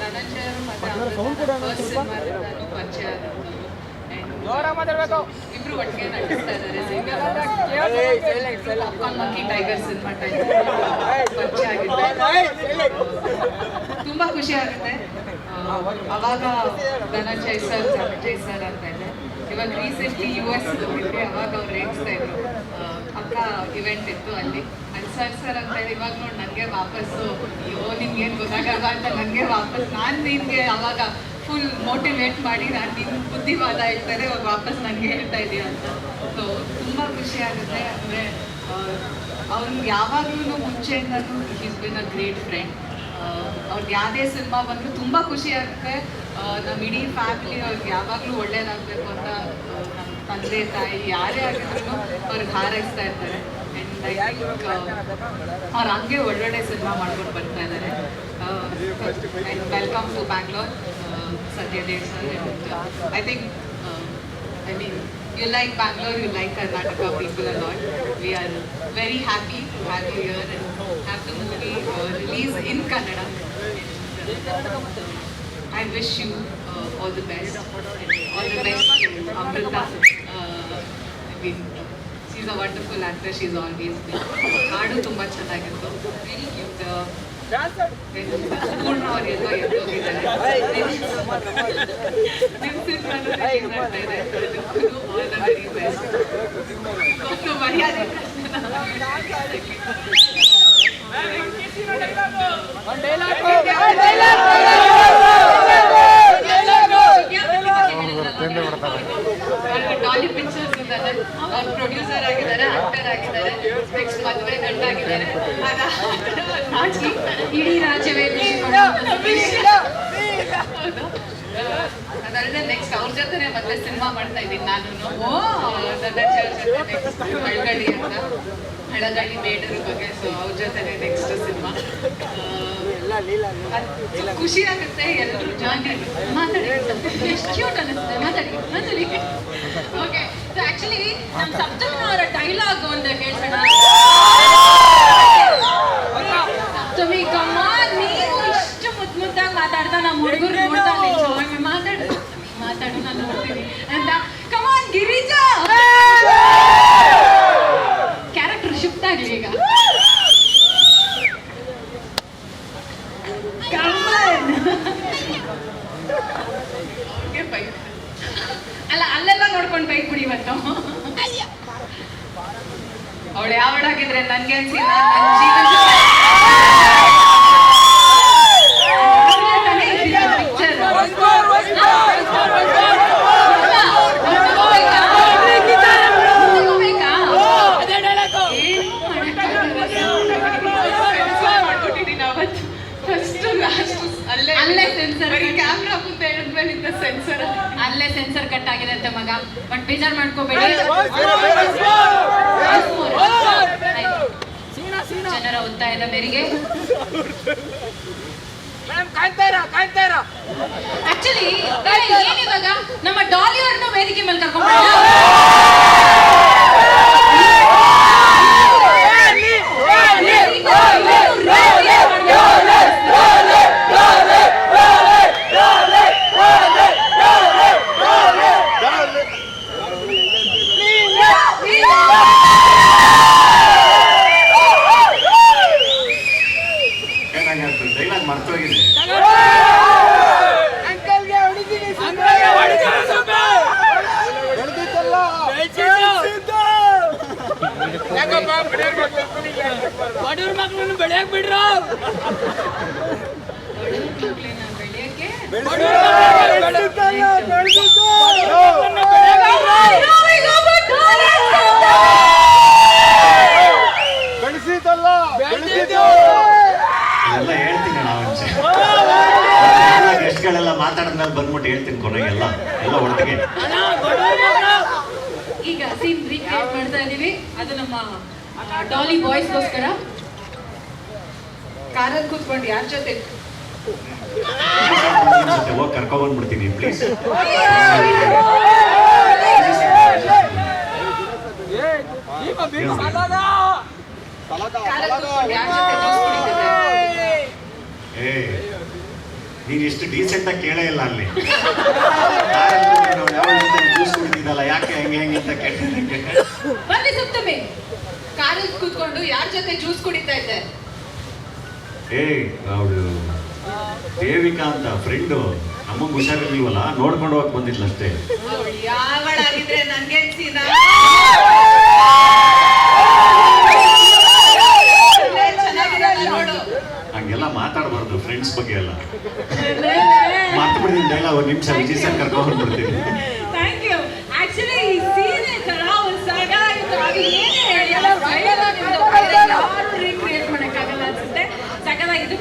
Dhananjaya first ಸಿನಿಮಾದಿಂದಲೂ ಪರಿಚಯ ಆದದ್ದು. ಇಬ್ರು ಒಟ್ಟಿಗೆ ನಟಿಸ್ತಾ ಇದ್ದಾರೆ. Popcorn monkey tiger cinema time ಪರಿಚಯ ಆಗಿದೆ. ತುಂಬ ಖುಷಿ ಆಗುತ್ತೆ. ಅವಾಗ ಧನಂಜಯ್ ಸರ್ ಅಂತ ಇದೆ. ಇವಾಗ ರೀಸೆಂಟ್ಲಿ US ಹೋಗಿದ್ವಿ, ಅವಾಗ ಅವ್ರು ರೇಗಿಸ್ತಾ ಇದ್ರು. ಅಕ್ಕ ಇವೆಂಟ್ ಇತ್ತು ಅಲ್ಲಿ ಸರ್ ಅಂತ ಹೇಳಿ ಇವಾಗ ನೋಡಿ ನನಗೆ ವಾಪಸ್ಸು ಅಯ್ಯೋ ನಿನ್ಗೇನು ಗೊತ್ತಾಗಲ್ಲ ಅಂತ ನನಗೆ ವಾಪಸ್ ನಾನು ನಿನಗೆ ಅವಾಗ ಫುಲ್ ಮೋಟಿವೇಟ್ ಮಾಡಿ ನಾನು ನಿನ್ನ ಬುದ್ಧಿವಾದ ಹೇಳ್ತಾರೆ ಇವಾಗ ವಾಪಸ್ ನನಗೆ ಹೇಳ್ತಾ ಇದೀಯ ಅಂತ. ಸೊ ತುಂಬ ಖುಷಿ ಆಗುತ್ತೆ. ಅಂದರೆ ಅವ್ನಿಗೆ ಯಾವಾಗಲೂ ಮುಂಚೆಯಿಂದಲೂ is been a great friend. ಅವ್ರಿಗೆ ಯಾವುದೇ ಸಿನಿಮಾ ಬಂದರೂ ತುಂಬ ಖುಷಿ ಆಗುತ್ತೆ. ನಮ್ಮ ಇಡೀ ಫ್ಯಾಮಿಲಿ ಅವ್ರಿಗೆ ಯಾವಾಗಲೂ ಒಳ್ಳೇದಾಗಬೇಕು ಅಂತ ನಮ್ಮ ತಂದೆ ತಾಯಿ ಯಾರೇ ಆಗಿದ್ರು ಅವ್ರಿಗೆ ಹಾರೈಸ್ತಾ ಇರ್ತಾರೆ. ಆ್ಯಂಡ್ ಐ ಥಿಂಕ್ ಅವ್ರು ಹಂಗೆ ಒಳ್ಳೊಳ್ಳೆ ಸಿನಿಮಾ ಮಾಡ್ಕೊಂಡು ಬರ್ತಾ ಇದ್ದಾರೆ. And welcome to Bangalore Satyadev sir. I think I mean, you like Bangalore, you like Karnataka people a lot. We are very happy to have you here and have the movie release in Kannada. I wish you all the best. All the best to Amrita. I mean, she's a wonderful actress. She's always been. Haadu tumba chennagittu. Very cute. ಪೂರ್ಣ ಅವ್ರು ಎಲ್ಲೋ ಎದ್ದೋಗಿದ್ದಾರೆ. ಮರ್ಯಾದೆ Daali pictures ಇದ್ದಾರೆ. ಅವ್ರು producer ಆಗಿದ್ದಾರೆ, actor ಆಗಿದ್ದಾರೆ, next ಮದುವೆ ಗಂಡಾಗಿದ್ದಾರೆ. ಇಡೀ ರಾಜ್ಯವೇ ಅದಲ್ಲದೆ ನೆಕ್ಸ್ಟ್ ಅವ್ರ ಜೊತೆ ಮತ್ತೆ ಸಿನಿಮಾ ಮಾಡ್ತಾ ಇದ್ದೀನಿ ನಾನು. ಧನಂಜಯ ಜೊತೆ ನೆಕ್ಸ್ಟ್ ಹಳಗಳಿ ಅಂತ, ಹಳಗಳಿ ಬೇಡರ ಬಗ್ಗೆ. ಸೊ ಅವ್ರ ಜೊತೆ ನೆಕ್ಸ್ಟ್ ಸಿನಿಮಾ. ಖುಷಿ ಆಗುತ್ತೆ. ಎಲ್ಲರೂ ಜಾಲಿ ಮಾತಾಡಿ, ಎಷ್ಟು ಕ್ಯೂಟ್ ಅನ್ನಿಸುತ್ತೆ. ಮಾತಾಡಿ. ಓಕೆ, ಸೊ ಆಕ್ಚುಲಿ ನಮ್ಮ ಸಪ್ತಮಿ ಅವರ ಡೈಲಾಗ್ ಒಂದು ಹೇಳ್ಸೋಣ. ಸಪ್ತಮಿ ಕಮಾನ್, ನೀವು ಇಷ್ಟು ಮುದ್ದಾಗಿ ಮಾತಾಡ್ತಾ ನಮ್ಮ ಹುಡುಗರು ನೋಡ್ತಾ ಮಾತಾಡು ನಾನು ನೋಡ್ತೀನಿ ಅಂತ. ಕಮಾನ್ ಗಿರಿಜಾ, ಕ್ಯಾರೆಕ್ಟರ್ ಶಿಫ್ಟ್ ಆಗಲಿ ಈಗ. ಅಲ್ಲ ಅಲ್ಲೆಲ್ಲ ನೋಡ್ಕೊಂಡು ಬೈಕ್ ಬಿಡಿ ಇವತ್ತು. ಅವಳು ಯಾವಡಾಗಿದ್ರೆ ನನ್ಗೆ ಅನ್ಸಿಲ್ಲ. ನನ್ನ ಜೀವನ ಅಲ್ಲೇ ಸೆನ್ಸರ್ ಕಟ್ ಆಗಿದೆ ಅಂತ ಮಗ. ಬಟ್ ಬೇಜಾರ್ ಮಾಡ್ಕೋಬೇಡಿ, ಜನರ ಒತ್ತಾಯದ ಮೇರೆಗೆ. ಆಕ್ಚುಲಿ ಏನಿವಾಗ ನಮ್ಮ ಡಾಲಿ ಅವ್ರನ್ನ ವೇದಿಕೆ ಮೇಲೆ ಕರ್ಕೊಂಡು ಬಡವ್ರ ಮಕ್ಕಳನ್ನು ಬೆಳೆಯಕ್ ಬಿಡ್ರ. ಗೆಸ್ಟ್ಗಳೆಲ್ಲ ಮಾತಾಡಿದ್ಮೇಲೆ ಬಂದ್ಬಿಟ್ಟು ಹೇಳ್ತೀನಿ ಕೊನೆಗೆಲ್ಲ ಎಲ್ಲ ಒಟ್ಟಿಗೆ. ಈಗ ಸೀನ್ ರೀಕ್ರಿಯೇಟ್ ಮಾಡ್ತಾ ಇದೀವಿ. ಅದು ನಮ್ಮ ಡಾಲಿ ಬಾಯ್ಸ್ಗೋಸ್ಕರ. ಕಾರಲ್ಲಿ ಕೂತ್ಕೊಂಡು ಯಾರ ಜೊತೆ ಹೋಗಿ ಕರ್ಕೊಂಡ್ಬಂದ್ಬಿಡ್ತೀನಿ ಪ್ಲೀಸ್. ನೀನ್ ಇಷ್ಟು ಡೀಸೆಂಟ್ ಆಗಿ ಕೇಳೇ ಇಲ್ಲ ಅಲ್ಲಿ ನಾವು ಯಾವ ಜ್ಯೂಸ್ ಕುಡಿದಿದ್ದಲ್ಲ ಯಾಕೆ ಹೆಂಗೆ ಹೆಂಗೆ ಅಂತ ಕೇಳಿದ್ರೆ ಬನ್ನಿ ಸುತ್ತಮೆ ಕಾರಲ್ಲಿ ಕೂತ್ಕೊಂಡು ಯಾರ ಜೊತೆ ಜ್ಯೂಸ್ ಕುಡಿತಾ ಇದ್ದೆ? ಅವಳು ದೇವಿಕಾ ಅಂತ ಫ್ರೆಂಡು, ನಮಗೆ ಹುಷಾರಿರ್ಲಿಲ್ವಲ್ಲ ನೋಡ್ಕೊಂಡು ಹೋಗಕ್ ಬಂದಿದ್ಲ ಅಷ್ಟೇ. ಅವಳು ಯಾವಳಾಗಿದ್ರೆ ನನ್ಗೆ ಚೆನ್ನಾಗಿರಲ್ಲ ನೋಡು. ಹಂಗೆಲ್ಲ ಮಾತಾಡಬಾರ್ದು ಫ್ರೆಂಡ್ಸ್ ಬಗ್ಗೆ ಎಲ್ಲ. ಮಾತು ಬಿಡ್ತೀನಿ ಡೈಲಾಗ್ ಒಂದು ನಿಮಿಷ ವಿಜಯ್ ಸರ್ ಕರ್ಕೊಂಡು ಬಂದ್ಬಿಡ್ತೀನಿ. Thank you. ಆಕ್ಚುಲಿ ಈ ಸೀನ್ ತರ ಒಂದು ಸಗದಾಗಿತ್ತು. ಅದು ಏನೇ ಹೇಳಿ ಯಾರು ರೀಕ್ರಿಯೇಟ್ ಮಾಡಕ್ಕಾಗಲ್ಲ ಅನ್ಸುತ್ತೆ. ಸಗದಾಗಿತ್ತು.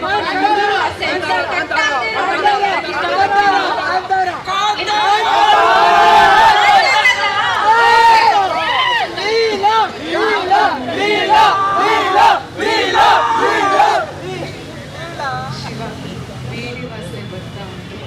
ಬೇರೆ ವಾಸನೆ ಬರ್ತಾ ಉಂಟು.